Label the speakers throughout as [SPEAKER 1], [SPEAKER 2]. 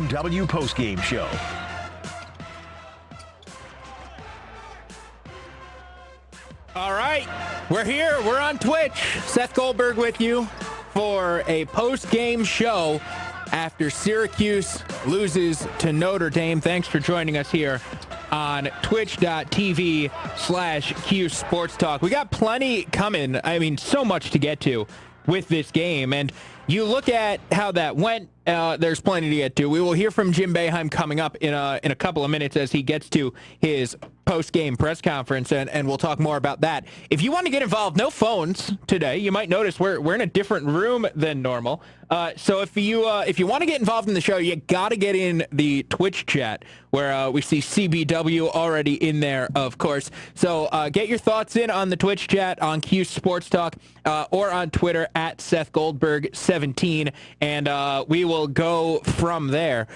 [SPEAKER 1] BMW Postgame Show.
[SPEAKER 2] All right, we're here. We're on Twitch. Seth Goldberg with you for a post-game show after Syracuse loses to Notre Dame. Thanks for joining us here on twitch.tv/Q Sports Talk. We got plenty coming. I mean, so much to get to with this game. And you look at how that went. There's plenty to get to. We will hear from Jim Boeheim coming up in a couple of minutes as he gets to his post-game press conference, and we'll talk more about that. If you want to get involved, no phones today. You might notice we're in a different room than normal. So if you want to get involved in the show, you got to get in the Twitch chat where we see CBW already in there, of course. So get your thoughts in on the Twitch chat on Q Sports Talk or on Twitter at Seth Goldberg 17, and we will go from there.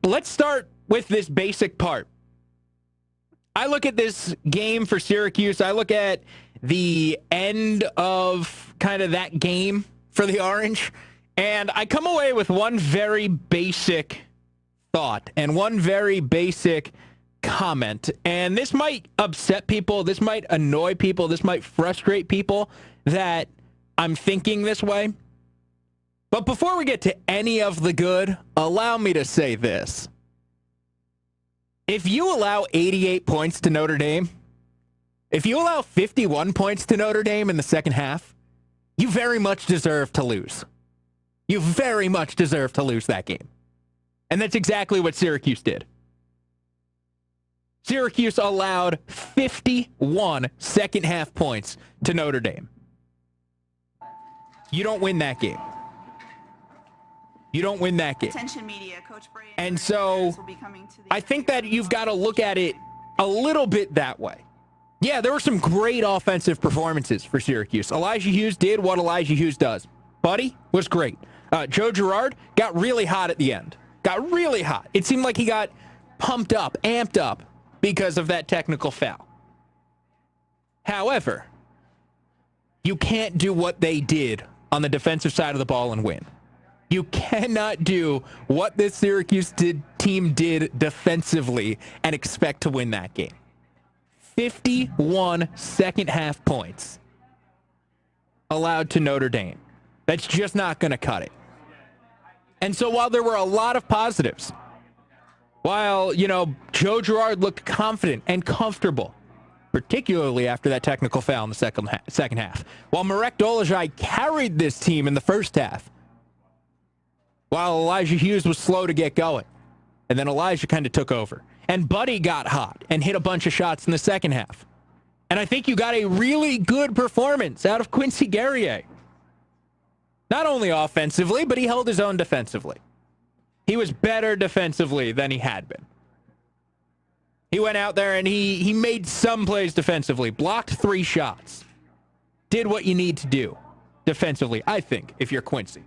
[SPEAKER 2] Let's start with this basic part. I look at this game for Syracuse. I look at the end of kind of that game for the Orange, and I come away with one very basic thought and one very basic comment. And this might upset people. This might annoy people. This might frustrate people that I'm thinking this way. But before we get to any of the good, allow me to say this. If you allow 88 points to Notre Dame, if you allow 51 points to Notre Dame in the second half, you very much deserve to lose. You very much deserve to lose that game. And that's exactly what Syracuse did. Syracuse allowed 51 second half points to Notre Dame. You don't win that game. You don't win that game.
[SPEAKER 3] Attention media, Coach Bray
[SPEAKER 2] and so I think that you've got to look at it a little bit that way. Yeah, there were some great offensive performances for Syracuse. Elijah Hughes did what Elijah Hughes does. Buddy was great. Joe Girard got really hot at the end. Got really hot. It seemed like he got pumped up, amped up because of that technical foul. However, you can't do what they did on the defensive side of the ball and win. You cannot do what this Syracuse team did defensively and expect to win that game. 51 second half points allowed to Notre Dame. That's just not going to cut it. And so while there were a lot of positives, while, Joe Girard looked confident and comfortable, particularly after that technical foul in the second half, while Marek Dolezaj carried this team in the first half, while Elijah Hughes was slow to get going. And then Elijah kind of took over. And Buddy got hot and hit a bunch of shots in the second half. And I think you got a really good performance out of Quincy Guerrier. Not only offensively, but he held his own defensively. He was better defensively than he had been. He went out there and he made some plays defensively, blocked 3 shots. Did what you need to do defensively, I think, if you're Quincy.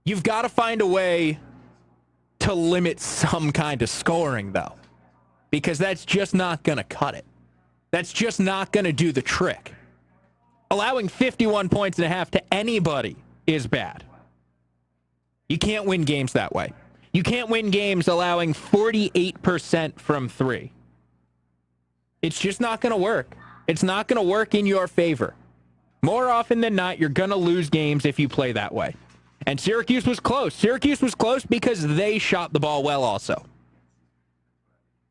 [SPEAKER 2] You've got to find a way to limit some kind of scoring, though, because that's just not going to cut it. That's just not going to do the trick. Allowing 51 points and a half to anybody is bad. You can't win games that way. You can't win games allowing 48% from 3. It's just not going to work. It's not going to work in your favor. More often than not, you're going to lose games if you play that way. And Syracuse was close. Syracuse was close because they shot the ball well also.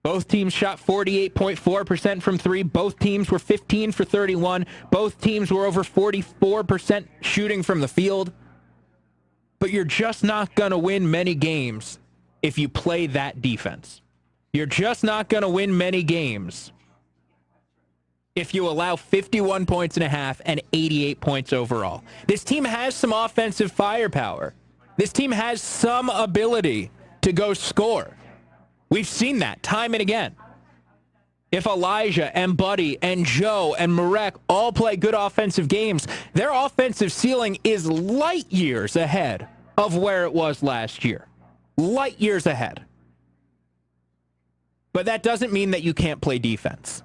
[SPEAKER 2] Both teams shot 48.4% from 3. Both teams were 15 for 31. Both teams were over 44% shooting from the field. But you're just not going to win many games if you play that defense. You're just not going to win many games if you allow 51 points and a half and 88 points overall. This team has some offensive firepower. This team has some ability to go score. We've seen that time and again. If Elijah and Buddy and Joe and Marek all play good offensive games, their offensive ceiling is light years ahead of where it was last year. Light years ahead. But that doesn't mean that you can't play defense.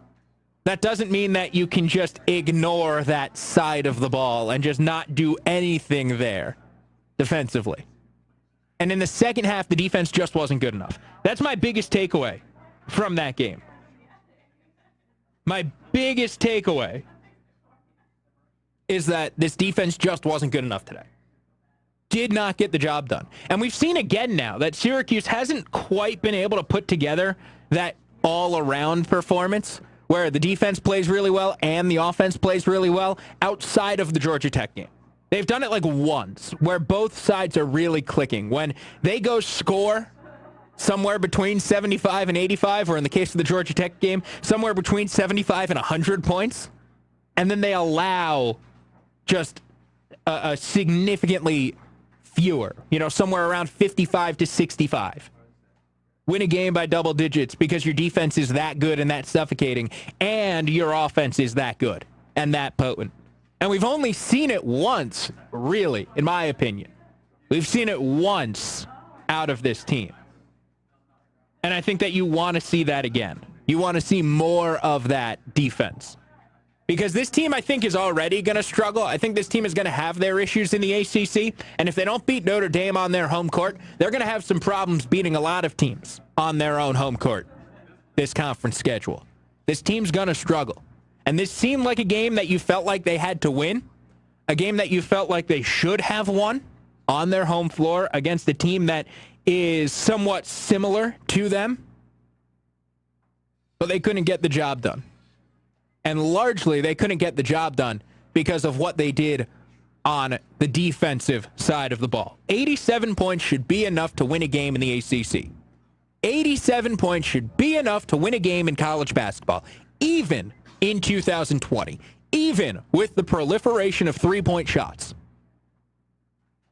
[SPEAKER 2] That doesn't mean that you can just ignore that side of the ball and just not do anything there defensively. And in the second half, the defense just wasn't good enough. That's my biggest takeaway from that game. My biggest takeaway is that this defense just wasn't good enough today. Did not get the job done. And we've seen again now that Syracuse hasn't quite been able to put together that all-around performance where the defense plays really well and the offense plays really well outside of the Georgia Tech game. They've done it like once where both sides are really clicking. When they go score somewhere between 75 and 85, or in the case of the Georgia Tech game, somewhere between 75 and 100 points, and then they allow just a significantly fewer, somewhere around 55 to 65. Win a game by double digits because your defense is that good and that suffocating, and your offense is that good and that potent. And we've only seen it once, really, in my opinion. We've seen it once out of this team. And I think that you want to see that again. You want to see more of that defense. Because this team, I think, is already going to struggle. I think this team is going to have their issues in the ACC. And if they don't beat Notre Dame on their home court, they're going to have some problems beating a lot of teams on their own home court this conference schedule. This team's going to struggle. And this seemed like a game that you felt like they had to win, a game that you felt like they should have won on their home floor against a team that is somewhat similar to them. But they couldn't get the job done. And largely, they couldn't get the job done because of what they did on the defensive side of the ball. 87 points should be enough to win a game in the ACC. 87 points should be enough to win a game in college basketball, even in 2020, even with the proliferation of three-point shots.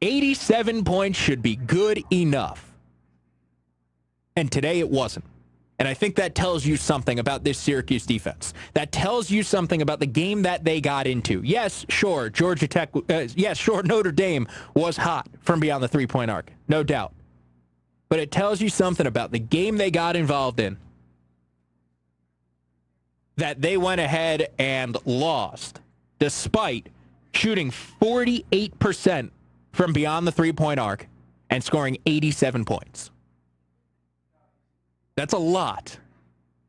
[SPEAKER 2] 87 points should be good enough. And today it wasn't. And I think that tells you something about this Syracuse defense. That tells you something about the game that they got into. Yes, sure, Notre Dame was hot from beyond the three-point arc, no doubt. But it tells you something about the game they got involved in, that they went ahead and lost despite shooting 48% from beyond the three-point arc and scoring 87 points. That's a lot.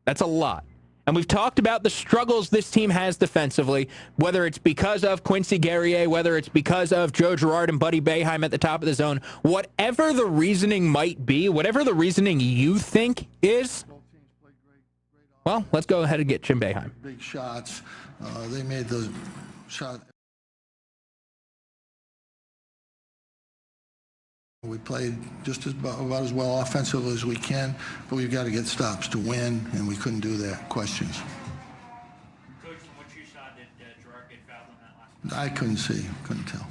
[SPEAKER 2] That's a lot. And we've talked about the struggles this team has defensively, whether it's because of Quincy Guerrier, whether it's because of Joe Girard and Buddy Boeheim at the top of the zone. Whatever the reasoning might be, whatever the reasoning you think is, well, let's go ahead and get Jim Boeheim.
[SPEAKER 1] Big shots. They made the shot. We played just about as well offensively as we can, but we've got to get stops to win, and we couldn't do that. Questions?
[SPEAKER 3] Coach, from what you saw, did Girard get fouled on that last one?
[SPEAKER 1] I couldn't see. Couldn't tell.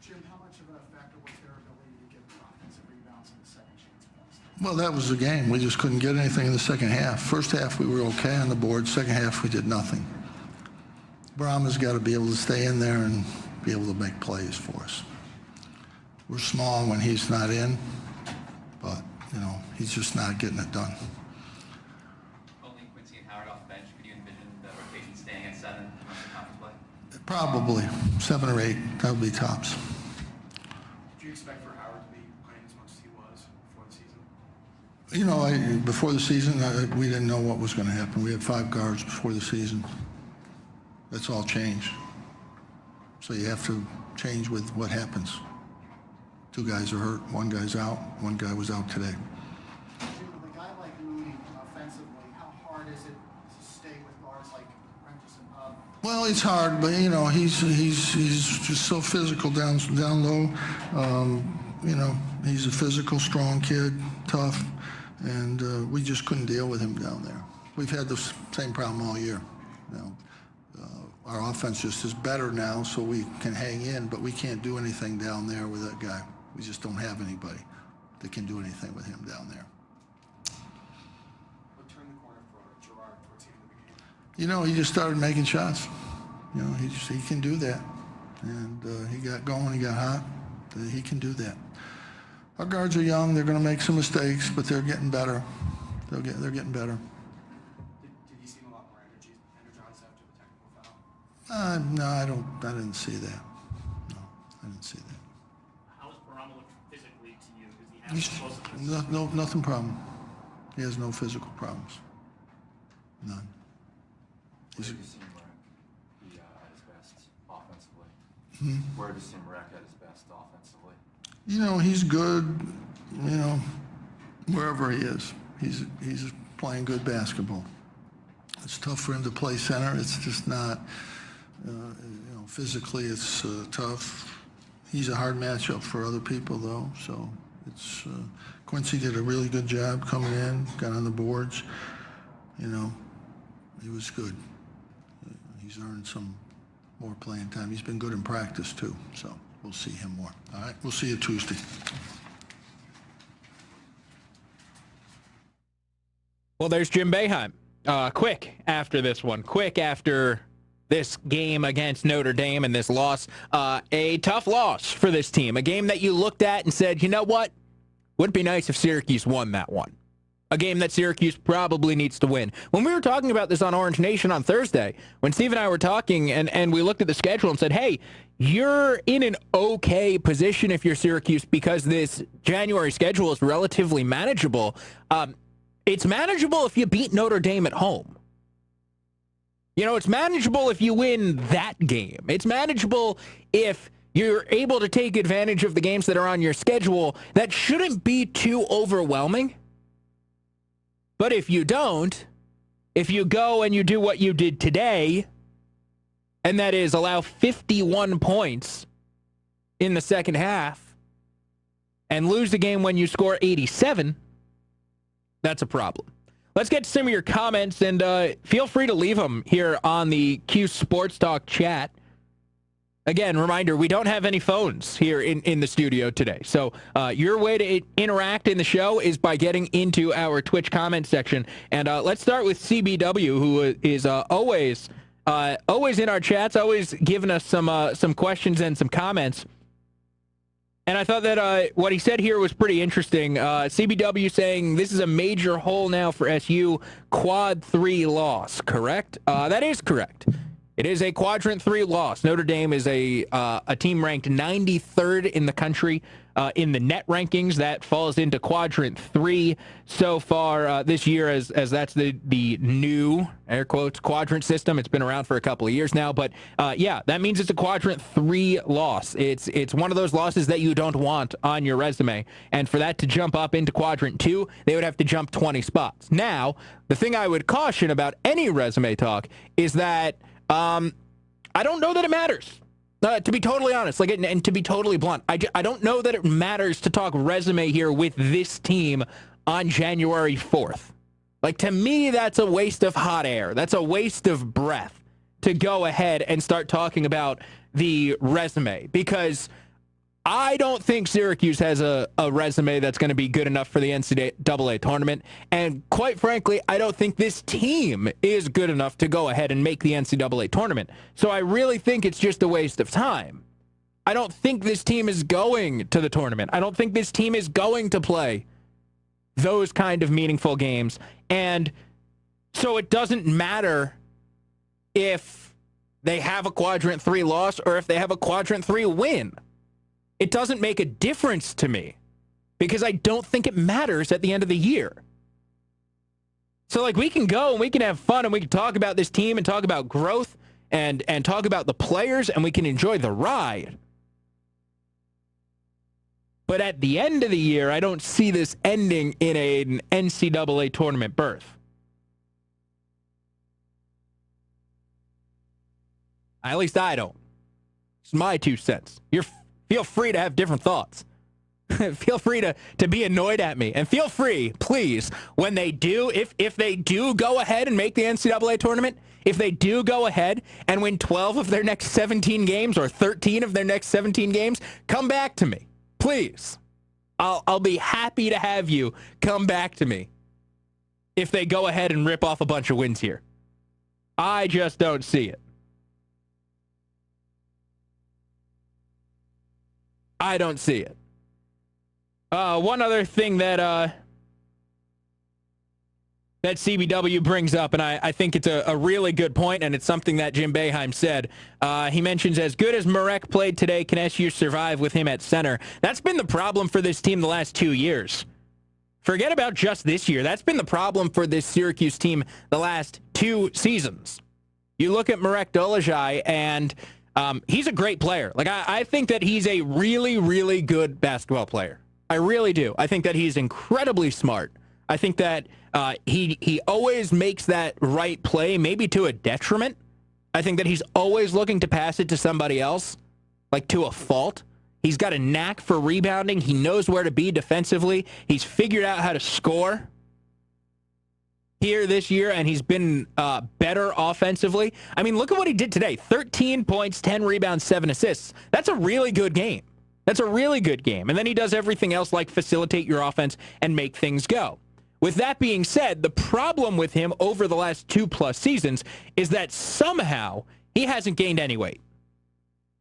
[SPEAKER 4] Jim, how much of a factor was their ability to get offensive rebounds in the second chance pass?
[SPEAKER 1] Well, that was the game. We just couldn't get anything in the second half. First half, we were okay on the board. Second half, we did nothing. Brahma's got to be able to stay in there and be able to make plays for us. We're small when he's not in, but, he's just not getting it done.
[SPEAKER 5] Only Quincy and Howard off the bench. Could you envision the rotation staying at 7 in the conference play?
[SPEAKER 1] Probably 7 or 8. That would be tops.
[SPEAKER 4] Did you expect for Howard to be playing as much as he was before the season?
[SPEAKER 1] Before the season, we didn't know what was going to happen. We had 5 guards before the season. That's all changed. So you have to change with what happens. 2 guys are hurt, 1 guy's out, 1 guy was out today.
[SPEAKER 4] Jim, with a guy like Mooney offensively, how hard is it to stay with guards like Prentice and Hub?
[SPEAKER 1] Well, it's hard, but he's just so physical down low. He's a physical, strong kid, tough, and we just couldn't deal with him down there. We've had the same problem all year. Our offense just is better now, so we can hang in, but we can't do anything down there with that guy. We just don't have anybody that can do anything with him down there.
[SPEAKER 4] What turned the corner for Girard towards the end of the game?
[SPEAKER 1] He just started making shots. He can do that. And he got going, he got hot. He can do that. Our guards are young. They're going to make some mistakes, but they're getting better. They're getting better.
[SPEAKER 4] Did he seem a lot more energized after the technical foul?
[SPEAKER 1] No, I didn't see that. No, I didn't see that.
[SPEAKER 3] How is Parama look physically to you? Does he have explosiveness?
[SPEAKER 1] Nothing problem. He has no physical problems. None.
[SPEAKER 6] Where do you see Marek be at his best offensively? Where do you see Marek at his best offensively?
[SPEAKER 1] You know, he's good, you know, wherever he is. He's playing good basketball. It's tough for him to play center. It's just not, you know, physically it's tough. He's a hard matchup for other people, though. So it's Quincy did a really good job coming in, got on the boards. You know, he was good. He's earned some more playing time. He's been good in practice, too. So we'll see him more. All right, we'll see you Tuesday.
[SPEAKER 2] Well, there's Jim Boeheim. Quick after this one. Quick after this game against Notre Dame and this loss. A tough loss for this team. A game that you looked at and said, you know what? Would it be nice if Syracuse won that one? A game that Syracuse probably needs to win. When we were talking about this on Orange Nation on Thursday, when Steve and I were talking and we looked at the schedule and said, hey, you're in an okay position if you're Syracuse because this January schedule is relatively manageable. It's manageable if you beat Notre Dame at home. You know, it's manageable if you win that game. It's manageable if you're able to take advantage of the games that are on your schedule. That shouldn't be too overwhelming. But if you don't, if you go and you do what you did today, and that is allow 51 points in the second half and lose the game when you score 87, that's a problem. Let's get to some of your comments, and feel free to leave them here on the Q Sports Talk chat. Again, reminder, we don't have any phones here in the studio today. So your way to interact in the show is by getting into our Twitch comment section. And let's start with CBW, who is always in our chats, always giving us some questions and some comments. And I thought that what he said here was pretty interesting. CBW saying this is a major hole now for SU, quad 3 loss, correct? That is correct. It is a quadrant 3 loss. Notre Dame is a team ranked 93rd in the country in the net rankings. That falls into quadrant 3 so far this year, as that's the new, air quotes, quadrant system. It's been around for a couple of years now, but yeah, that means it's a quadrant 3 loss. It's one of those losses that you don't want on your resume, and for that to jump up into quadrant 2, they would have to jump 20 spots. Now, the thing I would caution about any resume talk is that I don't know that it matters. To be totally honest, and to be totally blunt, I don't know that it matters to talk resume here with this team on January 4th. Like, to me, that's a waste of hot air. That's a waste of breath to go ahead and start talking about the resume, because I don't think Syracuse has a resume that's going to be good enough for the NCAA tournament. And quite frankly, I don't think this team is good enough to go ahead and make the NCAA tournament. So I really think it's just a waste of time. I don't think this team is going to the tournament. I don't think this team is going to play those kind of meaningful games. And so it doesn't matter if they have a quadrant 3 loss or if they have a quadrant 3 win. It doesn't make a difference to me because I don't think it matters at the end of the year. So, like, we can go and we can have fun and we can talk about this team and talk about growth and talk about the players, and we can enjoy the ride. But at the end of the year, I don't see this ending in an NCAA tournament berth. At least I don't. It's my 2 cents. Feel free to have different thoughts. Feel free to be annoyed at me. And feel free, please, when they do, if they do go ahead and make the NCAA tournament, if they do go ahead and win 12 of their next 17 games or 13 of their next 17 games, come back to me. Please. I'll be happy to have you come back to me if they go ahead and rip off a bunch of wins here. I just don't see it. I don't see it. One other thing that that CBW brings up, and I think it's a really good point, and it's something that Jim Boeheim said. He mentions, as good as Marek played today, can SU survive with him at center? That's been the problem for this team the last 2 years. Forget about just this year. That's been the problem for this Syracuse team the last 2 seasons. You look at Marek Dolezaj, and he's a great player. Like, I think that he's a really, really good basketball player. I really do. I think that he's incredibly smart. I think that he always makes that right play, maybe to a detriment. I think that he's always looking to pass it to somebody else, like to a fault. He's got a knack for rebounding. He knows where to be defensively. He's figured out how to score here this year, and he's been better offensively. I mean, look at what he did today. 13 points, 10 rebounds, 7 assists. That's a really good game. That's a really good game. And then he does everything else like facilitate your offense and make things go. With that being said, the problem with him over the last 2+ seasons is that somehow he hasn't gained any weight.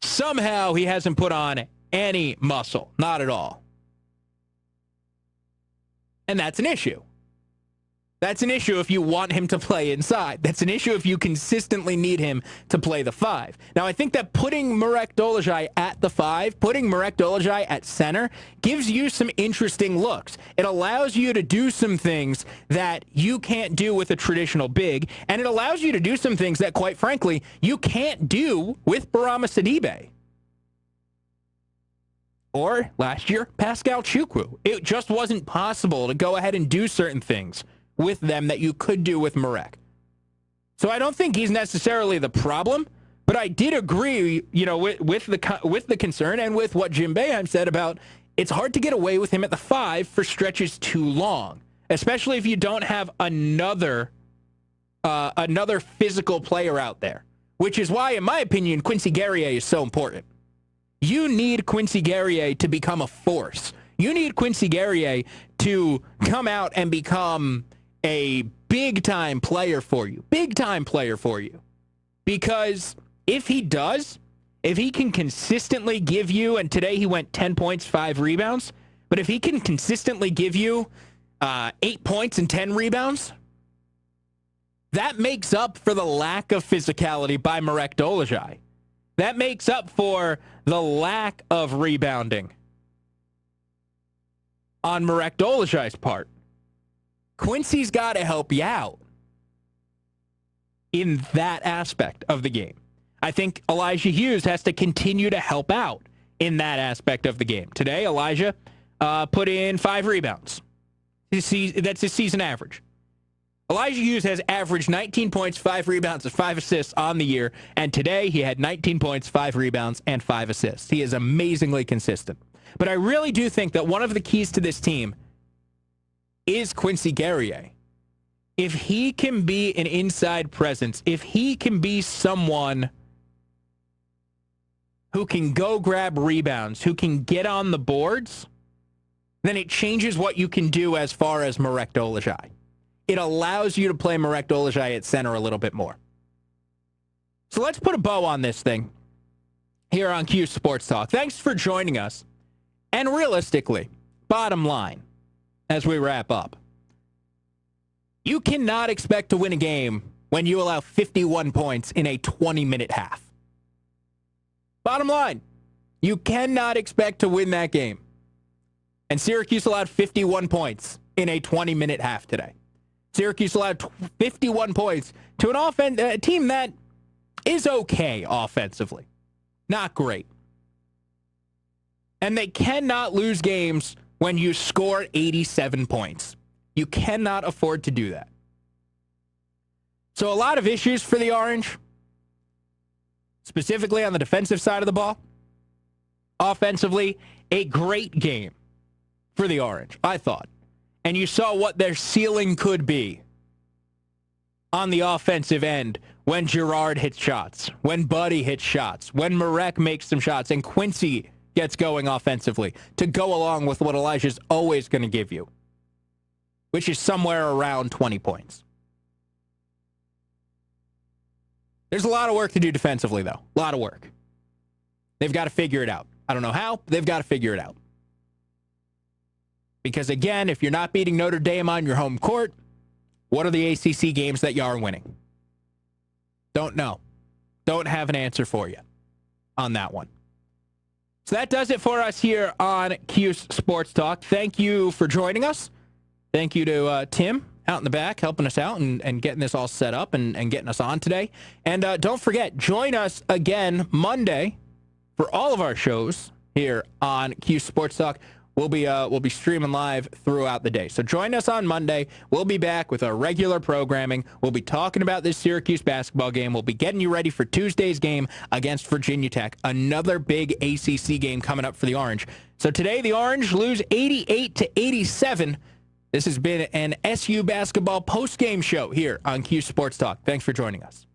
[SPEAKER 2] Somehow he hasn't put on any muscle. Not at all. And that's an issue. That's an issue if you want him to play inside. That's an issue if you consistently need him to play the 5. Now, I think that putting Marek Dolezaj at the 5, putting Marek Dolezaj at center, gives you some interesting looks. It allows you to do some things that you can't do with a traditional big, and it allows you to do some things that, quite frankly, you can't do with Barama Sidibe. Or, last year, Pascal Chukwu. It just wasn't possible to go ahead and do certain things with them that you could do with Marek. So I don't think he's necessarily the problem, but I did agree, with the concern and with what Jim Boeheim said about it's hard to get away with him at the 5 for stretches too long, especially if you don't have another physical player out there, which is why, in my opinion, Quincy Guerrier is so important. You need Quincy Guerrier to become a force. You need Quincy Guerrier to come out and become a big-time player for you. Big-time player for you. Because if he does, if he can consistently give you, and today he went 10 points, 5 rebounds, but if he can consistently give you 8 points and 10 rebounds, that makes up for the lack of physicality by Marek Dolezaj. That makes up for the lack of rebounding on Marek Dolezaj's part. Quincy's got to help you out in that aspect of the game. I think Elijah Hughes has to continue to help out in that aspect of the game. Today, Elijah put in 5 rebounds. That's his season average. Elijah Hughes has averaged 19 points, 5 rebounds, and 5 assists on the year, and today he had 19 points, 5 rebounds, and 5 assists. He is amazingly consistent. But I really do think that one of the keys to this team is Quincy Guerrier. If he can be an inside presence, if he can be someone who can go grab rebounds, who can get on the boards, then it changes what you can do as far as Marek Dolezaj. It allows you to play Marek Dolezaj at center a little bit more. So let's put a bow on this thing here on Q Sports Talk. Thanks for joining us. And realistically, bottom line, as we wrap up, you cannot expect to win a game when you allow 51 points in a 20-minute half. Bottom line, you cannot expect to win that game. And Syracuse allowed 51 points in a 20-minute half today. Syracuse allowed 51 points to a team that is okay offensively. Not great. And they cannot lose games when you score 87 points. You cannot afford to do that. So a lot of issues for the Orange, specifically on the defensive side of the ball. Offensively, a great game for the Orange, I thought. And you saw what their ceiling could be on the offensive end when Gerard hits shots, when Buddy hits shots, when Marek makes some shots, and Quincy gets going offensively to go along with what Elijah's always going to give you, which is somewhere around 20 points. There's a lot of work to do defensively, though. A lot of work. They've got to figure it out. I don't know how, but they've got to figure it out. Because, again, if you're not beating Notre Dame on your home court, What are the ACC games that you are winning? Don't know. Don't have an answer for you on that one. So that does it for us here on Cuse Sports Talk. Thank you for joining us. Thank you to Tim out in the back helping us out and getting this all set up and getting us on today. And don't forget, join us again Monday for all of our shows here on Cuse Sports Talk. We'll be streaming live throughout the day. So join us on Monday. We'll be back with our regular programming. We'll be talking about this Syracuse basketball game. We'll be getting you ready for Tuesday's game against Virginia Tech. Another big ACC game coming up for the Orange. So today the Orange lose 88-87. This has been an SU basketball post-game show here on Cuse Sports Talk. Thanks for joining us.